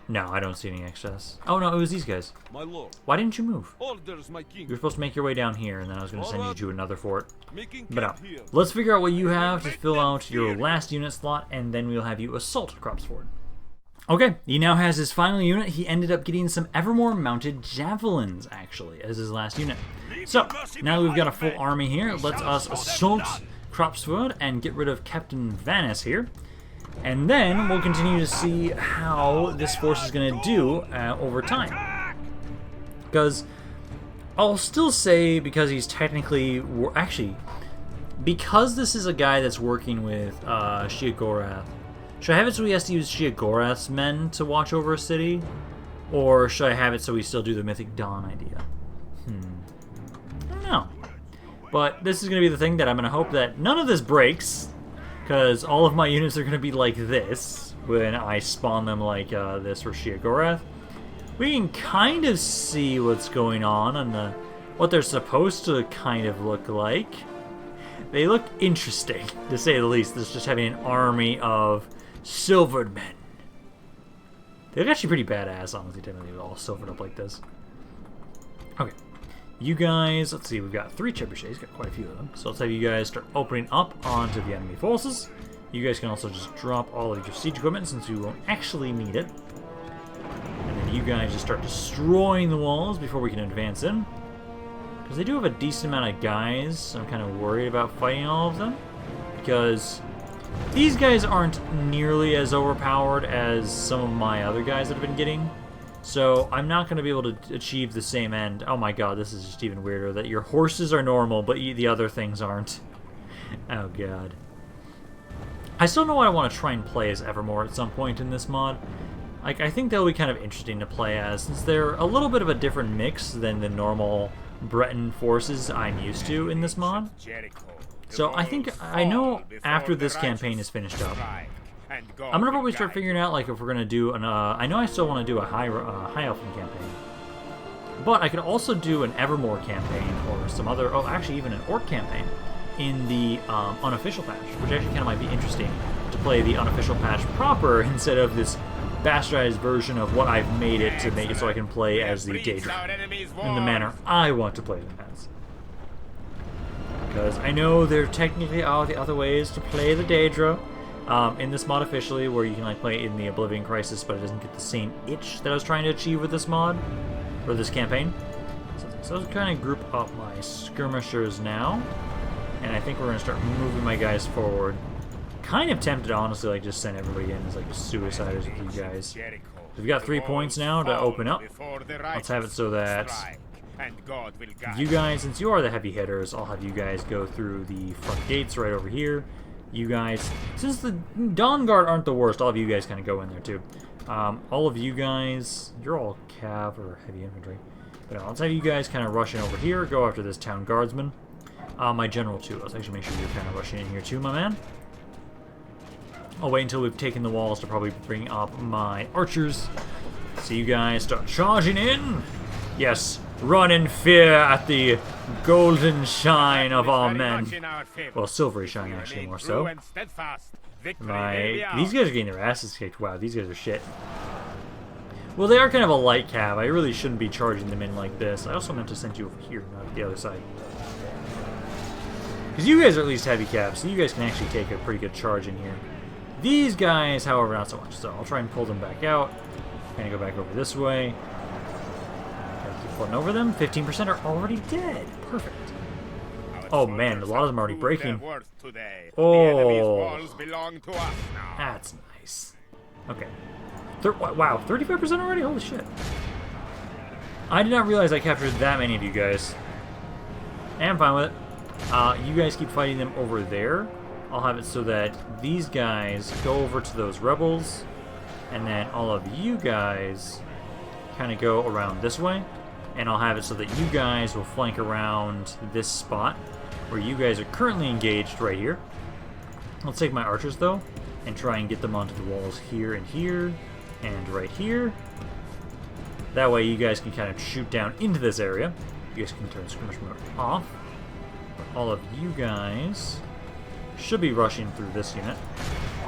No, I don't see any excess. Oh, no, it was these guys. My lord. Why didn't you move? Orders, my king. You were supposed to make your way down here, and then I was going to send you to another fort. Making But no. camp here. Let's figure out what you have to fill out your last unit slot, and then we'll have you assault Cropsford. Okay, he now has his final unit. He ended up getting some Evermore mounted javelins, actually, as his last unit. So, now that we've got a full army here, let's us assault Cropsford and get rid of Captain Vanis here. And then we'll continue to see how this force is going to do over time. Because I'll still say, because he's technically... Actually, because this is a guy that's working with Sheogorath, should I have it so he has to use Sheogorath's men to watch over a city? Or should I have it so we still do the Mythic Dawn idea? I don't know. But this is going to be the thing that I'm going to hope that none of this breaks, because all of my units are going to be like this when I spawn them like this for Sheogorath. We can kind of see what's going on and what they're supposed to kind of look like. They look interesting, to say the least. This just having an army of silvered men. They look actually pretty badass, honestly, typically, all silvered up like this. Okay. You guys, let's see, we've got 3 trebuchets, got quite a few of them. So let's have you guys start opening up onto the enemy forces. You guys can also just drop all of your siege equipment since you won't actually need it. And then you guys just start destroying the walls before we can advance in. Because they do have a decent amount of guys, so I'm kind of worried about fighting all of them. Because these guys aren't nearly as overpowered as some of my other guys that have been getting. So I'm not going to be able to achieve the same end. Oh my god, this is just even weirder. That your horses are normal, but the other things aren't. Oh god. I still know what I want to try and play as Evermore at some point in this mod. Like, I think they'll be kind of interesting to play as, since they're a little bit of a different mix than the normal Breton forces I'm used to in this mod. So I think, I know after this campaign is finished up, I'm going to probably start figuring out, like, if we're going to do an, I know I still want to do a High Elfin campaign. But I could also do an Evermore campaign, or some other, oh, actually even an Orc campaign, in the unofficial patch, which actually kind of might be interesting, to play the unofficial patch proper, instead of this bastardized version of what I've made it to make it so I can play as the Daedra, in the manner I want to play them as. Because I know there technically are the other ways to play the Daedra in this mod officially, where you can like play it in the Oblivion Crisis, but it doesn't get the same itch that I was trying to achieve with this mod, or this campaign. So let's kind of group up my skirmishers now, and I think we're going to start moving my guys forward. Kind of tempted, honestly, like just send everybody in as like suiciders with you guys. So we've got 3 points now to open up. Let's have it so that you guys, since you are the heavy hitters, I'll have you guys go through the front gates right over here. You guys, since the Dawn Guard aren't the worst, all of you guys kind of go in there too. All of you guys, you're all cav or heavy infantry. But let's have you guys kind of rush in over here, go after this town guardsman. My general too, let's actually make sure you're kind of rushing in here too, my man. I'll wait until we've taken the walls to probably bring up my archers. So you guys start charging in. Yes, run in fear at the golden shine of our men. Well, silvery shine, actually, more so. These guys are getting their asses kicked. Wow, these guys are shit. Well, they are kind of a light cav. I really shouldn't be charging them in like this. I also meant to send you over here, not the other side. Because you guys are at least heavy cav, so you guys can actually take a pretty good charge in here. These guys, however, not so much. So I'll try and pull them back out. Kind of go back over this way. Keep floating over them. 15% are already dead. Perfect. Oh man, a lot of them are already breaking. Oh, that's nice. Okay. Wow, 35% already? Holy shit. I did not realize I captured that many of you guys. I'm fine with it. You guys keep fighting them over there. I'll have it so that these guys go over to those rebels, and then all of you guys kind of go around this way, and I'll have it so that you guys will flank around this spot where you guys are currently engaged right here. Let's take my archers though and try and get them onto the walls here and right here. That way you guys can kind of shoot down into this area. You guys can turn skirmish mode off. But all of you guys should be rushing through this unit.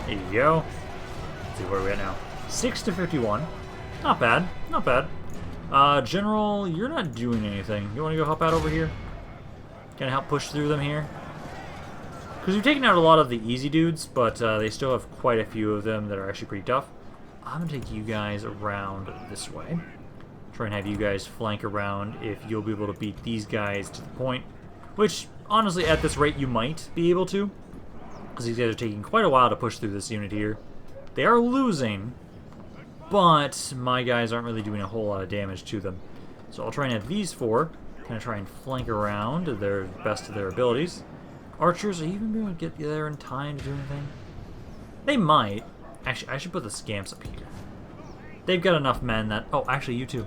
There you go. Let's see where we're at now. 6 to 51. Not bad. Not bad. General, you're not doing anything. You want to go help out over here? Can I help push through them here? Because we've taken out a lot of the easy dudes, but they still have quite a few of them that are actually pretty tough. I'm going to take you guys around this way. Try and have you guys flank around if you'll be able to beat these guys to the point. Which, honestly, at this rate, you might be able to. Because these guys are taking quite a while to push through this unit here. They are losing, but my guys aren't really doing a whole lot of damage to them. So I'll try and have these four kind of try and flank around to their best of their abilities. Archers, are you even going to get there in time to do anything? They might. Actually, I should put the scamps up here. They've got enough men that... Oh, actually, you too.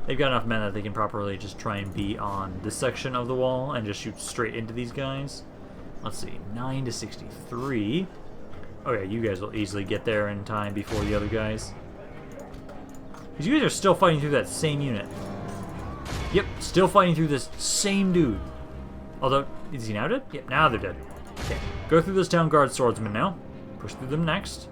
They've got enough men that they can properly just try and be on this section of the wall and just shoot straight into these guys. Let's see, 9 to 63. Oh yeah, you guys will easily get there in time before the other guys. Because you guys are still fighting through that same unit. Yep, still fighting through this same dude. Although, is he now dead? Yep, now they're dead. Okay, go through those town guard swordsmen now. Push through them next.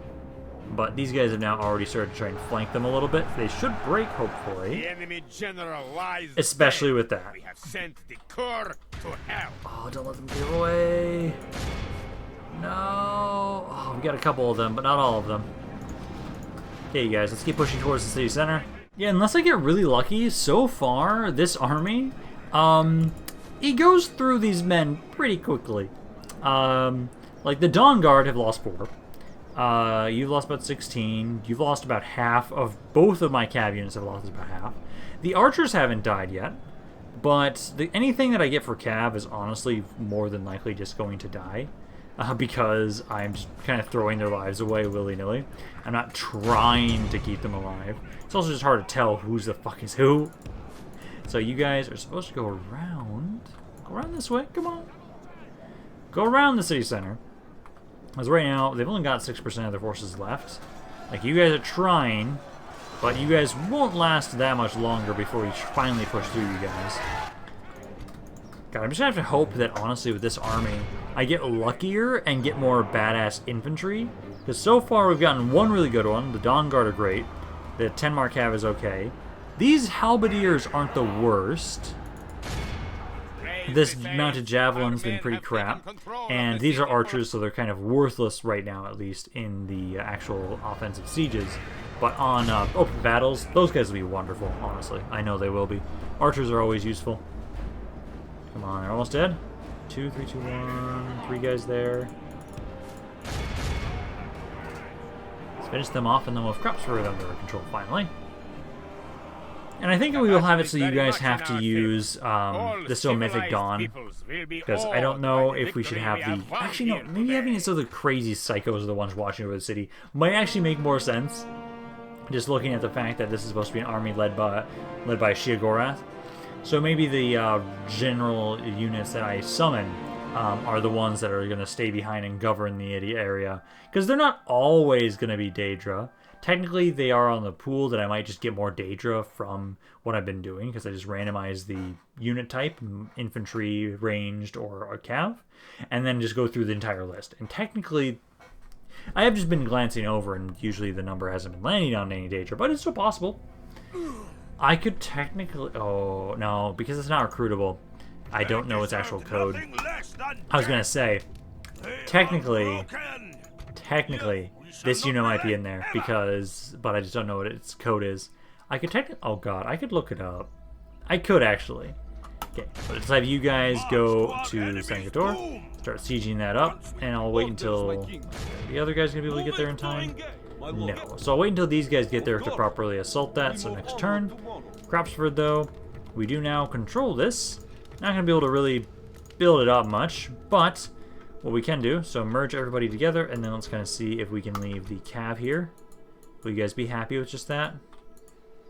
But these guys have now already started to try and flank them a little bit. They should break, hopefully. The enemy general lies Especially dead. with that. We have sent the core to hell. Oh, don't let them get away. No. Oh, we got a couple of them, but not all of them. Okay, you guys, let's keep pushing towards the city center. Yeah, unless I get really lucky, so far, this army, it goes through these men pretty quickly. Like, the Dawn Guard have lost 4. You've lost about 16. You've lost about half of both of my cav units have lost about half. The archers haven't died yet, but anything that I get for cav is honestly more than likely just going to die. Because I'm just kind of throwing their lives away willy-nilly. I'm not trying to keep them alive. It's also just hard to tell who's the fuck is who. So you guys are supposed to go around. Go around this way. Come on. Go around the city center. Because right now, they've only got 6% of their forces left. Like, you guys are trying, but you guys won't last that much longer before we finally push through you guys. God, I'm just gonna have to hope that, honestly, with this army, I get luckier and get more badass infantry. Because so far, we've gotten one really good one. The Dawn Guard are great. The 10 Mark Cav is okay. These halberdiers aren't the worst. This mounted javelin's been pretty crap, and these are archers, so they're kind of worthless right now, at least in the actual offensive sieges. But on open battles, those guys will be wonderful, honestly. I know they will be. Archers are always useful. Come on, they're almost dead. 2, 3, 2, 1. 3 guys there. Let's finish them off, and then we'll have Crapsford under control finally. And I think we will have it so you guys have to use the still Mythic Dawn, because I don't know if we should have the... Actually, no, maybe having it so the crazy psychos are the ones watching over the city might actually make more sense. Just looking at the fact that this is supposed to be an army led by Sheogorath. So maybe the general units that I summon are the ones that are going to stay behind and govern the area. Because they're not always going to be Daedra. Technically, they are on the pool that I might just get more Daedra from what I've been doing, because I just randomize the unit type, infantry, ranged, or a cav, and then just go through the entire list. And technically, I have just been glancing over, and usually the number hasn't been landing on any Daedra, but it's still possible. I could technically... Oh, no, because it's not recruitable. I don't know its actual code. I was going to say, technically, this unit might be in there, because... But I just don't know what its code is. I could technically... Oh, God, I could look it up. I could, actually. Okay, but let's have you guys go to Sangator, start sieging that up, and I'll wait until... The other guy's going to be able to get there in time? No. So I'll wait until these guys get there to properly assault that, so next turn. Crapsford, though, we do now control this. Not going to be able to really build it up much, but what we can do, so merge everybody together, and then let's kind of see if we can leave the cav here. Will you guys be happy with just that?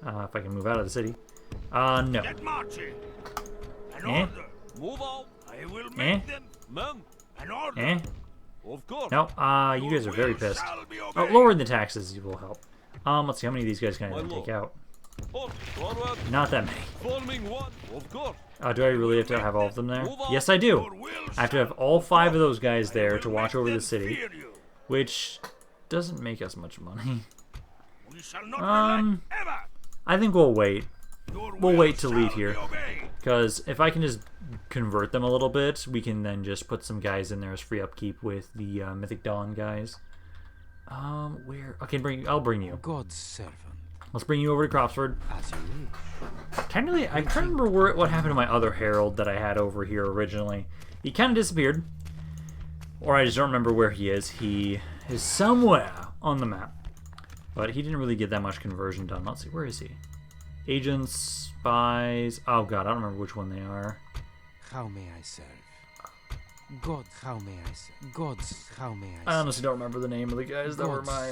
If I can move out of the city. No. Eh? Eh? Of course. No, you guys are very pissed. Oh, lowering the taxes will help. Let's see, how many of these guys can I take out? Not that many. Do I really have to have all of them there? Yes, I do. I have to have all 5 of those guys there to watch over the city, which doesn't make us much money. I think we'll wait. We'll wait to leave here, because if I can just convert them a little bit, we can then just put some guys in there as free upkeep with the Mythic Dawn guys. Where? Okay, I'll bring you. God's servant. Let's bring you over to Cropsford. Technically, I can't remember what happened to my other herald that I had over here originally. He kind of disappeared, or I just don't remember where he is. He is somewhere on the map, but he didn't really get that much conversion done. Let's see, where is he? Agents, spies. Oh god, I don't remember which one they are. How may I serve? God, how may I say? Gods, how may I say? I honestly don't remember the name of the guys that were my,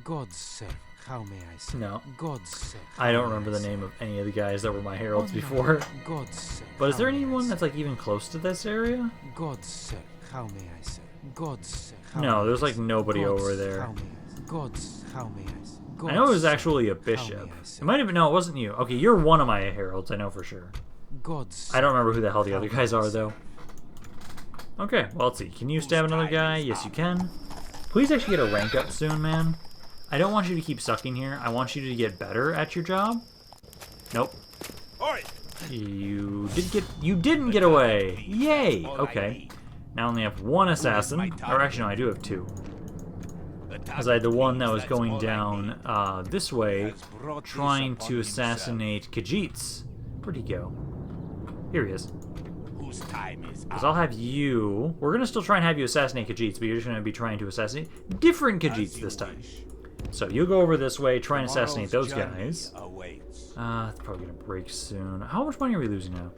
God's servant, how may I say? No. God's servant. I don't remember the name of any of the guys that were my heralds before. God's servant. But is there anyone that's, like, even close to this area? God's servant, how may I say? God's servant. No, there's, like, nobody over there. God's, how may I say? I know it was actually a bishop. It might have been, no, it wasn't you. Okay, you're one of my heralds, I know for sure. God's. I don't remember who the hell the other guys are, though. Okay, well, let's see. Can you stab another guy? Yes, you can. Please actually get a rank up soon, man. I don't want you to keep sucking here. I want you to get better at your job. Nope. You didn't get away. Yay! Okay. Now I only have one assassin. Or actually, no, I do have two. Because I had the one that was going down this way, trying to assassinate Khajiits. Where'd he go? Here he is. Because I'll have you... We're going to still try and have you assassinate Khajiits, but you're just going to be trying to assassinate different Khajiits this time. So you'll go over this way, try and assassinate those guys. It's probably going to break soon. How much money are we losing now?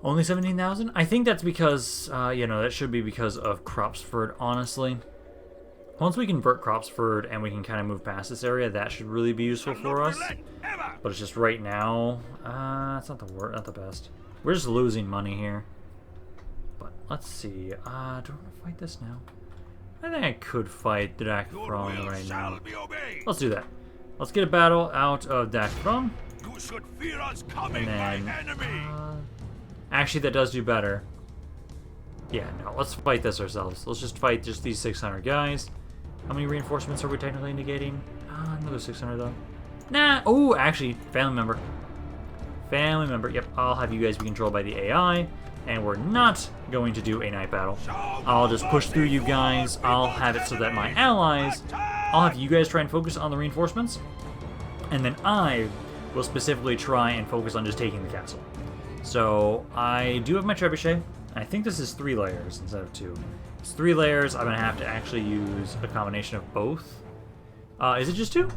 Only 17,000? I think that's because, you know, that should be because of Cropsford, honestly. Once we convert Cropsford and we can kind of move past this area, that should really be useful for us. But it's just right now, it's not the best. We're just losing money here. But let's see. Do I want to fight this now? I think I could fight Dakfron right now. Let's do that. Let's get a battle out of Dakfron. And then, actually, that does do better. Yeah, no, let's fight this ourselves. Let's just fight just these 600 guys. How many reinforcements are we technically negating? Another 600 though. Nah. Oh, actually, family member. Family member. Yep, I'll have you guys be controlled by the AI. And we're not going to do a night battle. I'll just push through you guys. I'll have it so that my allies... I'll have you guys try and focus on the reinforcements. And then I will specifically try and focus on just taking the castle. So, I do have my trebuchet. I think this is 3 layers instead of 2. It's 3 layers. I'm going to have to actually use a combination of both. Is it just 2?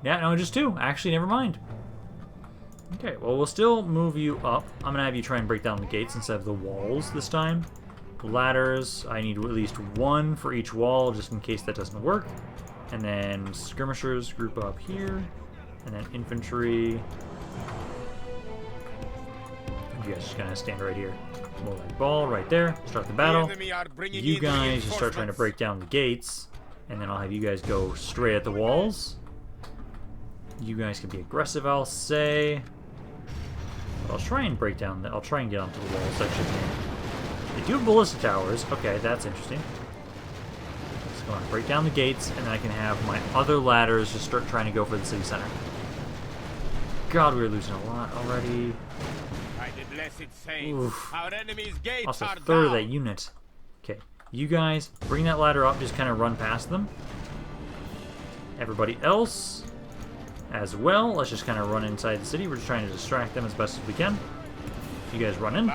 Yeah, no, just 2. Actually, never mind. Okay, well, we'll still move you up. I'm going to have you try and break down the gates instead of the walls this time. Ladders, I need at least 1 for each wall, just in case that doesn't work. And then skirmishers group up here. And then infantry. You guys just going to stand right here. Roll that ball right there. Start the battle. You guys just start trying to break down the gates. And then I'll have you guys go straight at the walls. You guys can be aggressive, I'll say. But I'll try and break down. I'll try and get onto the wall section here. They do have ballista towers. Okay, that's interesting. Just go and break down the gates, and then I can have my other ladders just start trying to go for the city center. God, we're losing a lot already. Oof. Lost a third of that unit. Okay, you guys bring that ladder up. Just kind of run past them. Everybody else as well. Let's just kind of run inside the city. We're just trying to distract them as best as we can. You guys run in.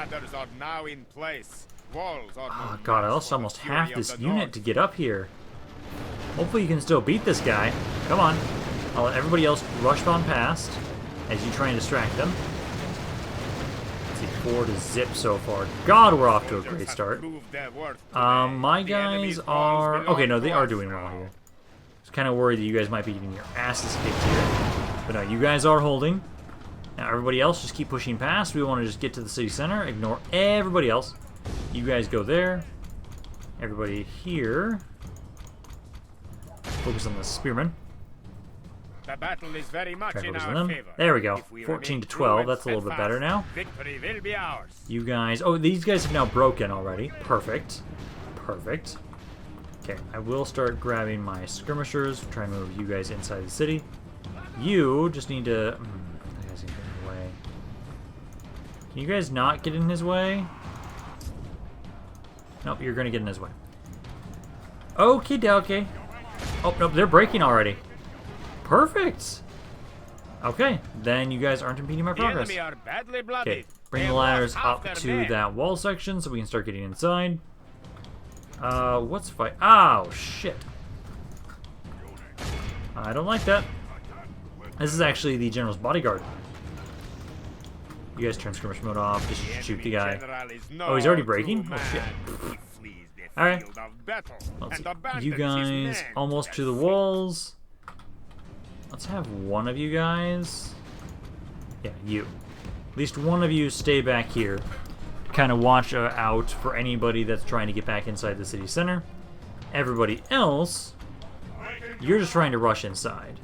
Oh god, I lost almost half this unit to get up here. Hopefully you can still beat this guy. Come on. I'll let everybody else rush on past as you try and distract them. Let's see, 4 to zip so far. God, we're off to a great start. My guys are... Okay, no, they are doing well here. I was kind of worried that you guys might be getting your asses kicked here. But no, you guys are holding. Now everybody else just keep pushing past. We want to just get to the city center. Ignore everybody else. You guys go there. Everybody here. Focus on the spearmen. The battle is very much Try in focus on our them. favor. There we go. If 14 to remain 12. true That's a little bit and better now. Victory will be ours. You guys... Oh, these guys have now broken already. Perfect. Perfect. Okay, I will start grabbing my skirmishers. Try and move you guys inside the city. You just need to... that guy's gonna get in the way. Can you guys not get in his way? Nope, you're gonna get in his way. Okie dokie. Oh, nope, they're breaking already. Perfect. Okay, then you guys aren't impeding my progress. The enemy are badly bloodied. Okay, bring They the ladders lost up half to their men. that wall section so we can start getting inside. What's fight? Oh, shit. I don't like that. This is actually the general's bodyguard. You guys turn skirmish mode off. Just shoot the guy. General is Oh, he's already no breaking? true Oh, shit. man. He flees the Alright. field of battle Let's and see. abandons You his guys men almost to the sea. walls. Let's have one of you guys. Yeah, you. At least one of you stay back here. Kind of watch out for anybody that's trying to get back inside the city center. Everybody else, you're just trying to rush inside.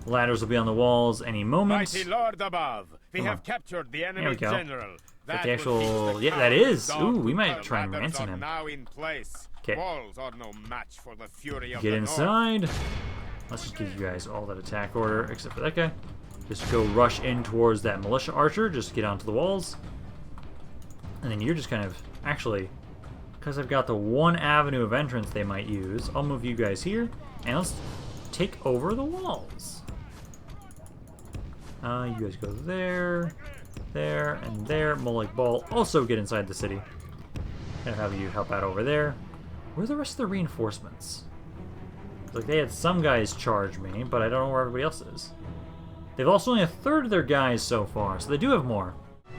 Ladders will be on the walls any moment. Mighty Lord above, we Come have on. captured the we enemy go. general. But That the will actual... teach the Yeah, that coward is. dog Ooh, to we might tell try and ladders ransom are him. now in place. 'Kay. Walls are no match for the fury of Get the North. inside. Let's just give you guys all that attack order, except for that guy. Just go rush in towards that militia archer. Just get onto the walls. And then you're just kind of... Actually, because I've got the one avenue of entrance they might use, I'll move you guys here. And let's take over the walls. You guys go there, there, and there. Molech Ball also get inside the city. And have you help out over there. Where are the rest of the reinforcements? Like, they had some guys charge me, but I don't know where everybody else is. They've also only a third of their guys so far, so they do have more.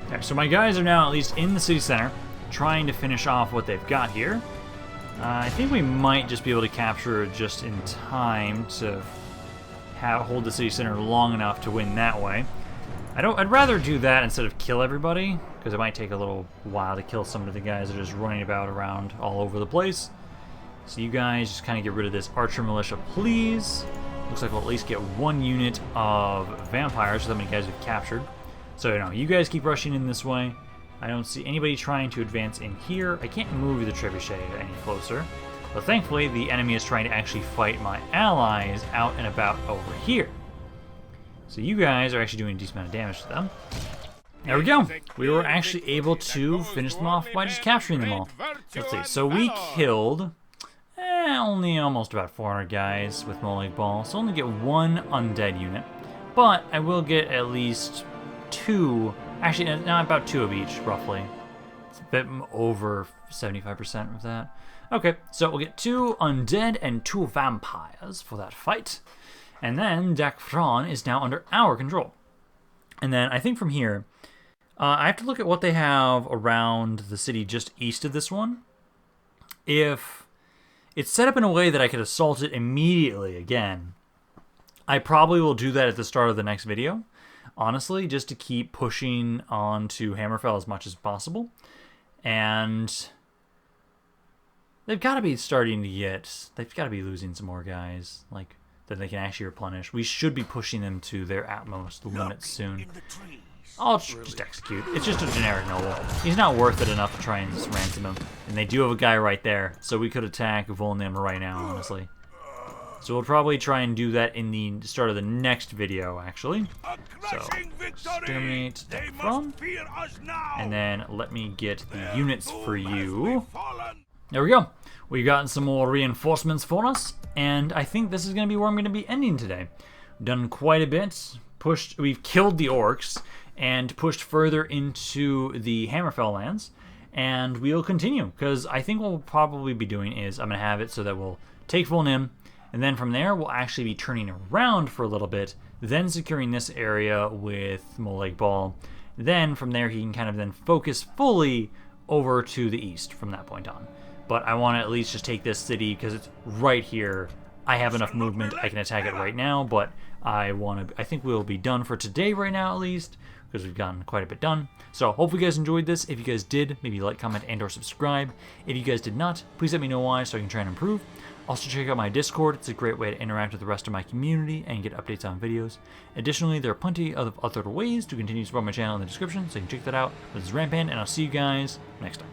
Okay, so my guys are now at least in the city center, trying to finish off what they've got here. I think we might just be able to capture it just in time to hold the city center long enough to win that way. I'd rather do that instead of kill everybody, because it might take a little while to kill some of the guys that are just running about around all over the place. So you guys just kind of get rid of this archer militia, please. Looks like we'll at least get one unit of vampires, so how many guys we've captured. So, you guys keep rushing in this way. I don't see anybody trying to advance in here. I can't move the trebuchet any closer. But thankfully, the enemy is trying to actually fight my allies out and about over here. So you guys are actually doing a decent amount of damage to them. There we go. We were actually able to finish them off by just capturing them all. Let's see. So we killed only almost about 400 guys with Molech Ball. So only get one undead unit. But I will get at least 2. Actually, not about 2 of each, roughly. It's a bit over 75% of that. Okay, so we'll get 2 undead and 2 vampires for that fight. And then Dakfron is now under our control. And then I think from here, I have to look at what they have around the city just east of this one. If it's set up in a way that I could assault it immediately again, I probably will do that at the start of the next video. Honestly, just to keep pushing on to Hammerfell as much as possible. And they've got to be starting to get... They've got to be losing some more guys, like, that they can actually replenish. We should be pushing them to their utmost limits soon. I'll just execute. It's just a generic noble. He's not worth it enough to try and just ransom him. And they do have a guy right there, so we could attack Volnim right now, honestly. So we'll probably try and do that in the start of the next video, actually. So, exterminate that from. And then let me get the units for you. There we go. We've gotten some more reinforcements for us. And I think this is going to be where I'm going to be ending today. We've done quite a bit. We've killed the orcs and pushed further into the Hammerfell lands. And we'll continue, because I think what we'll probably be doing is I'm going to have it so that we'll take Volnim. And then from there, we'll actually be turning around for a little bit, then securing this area with Molech Ball. Then from there, he can kind of then focus fully over to the east from that point on. But I want to at least just take this city because it's right here. I have enough movement. I can attack it right now, but I think we'll be done for today right now at least, because we've gotten quite a bit done. So hopefully you guys enjoyed this. If you guys did, maybe like, comment, and or subscribe. If you guys did not, please let me know why so I can try and improve. Also check out my Discord. It's a great way to interact with the rest of my community and get updates on videos. Additionally, there are plenty of other ways to continue to support my channel in the description, so you can check that out. This is Rampaned, and I'll see you guys next time.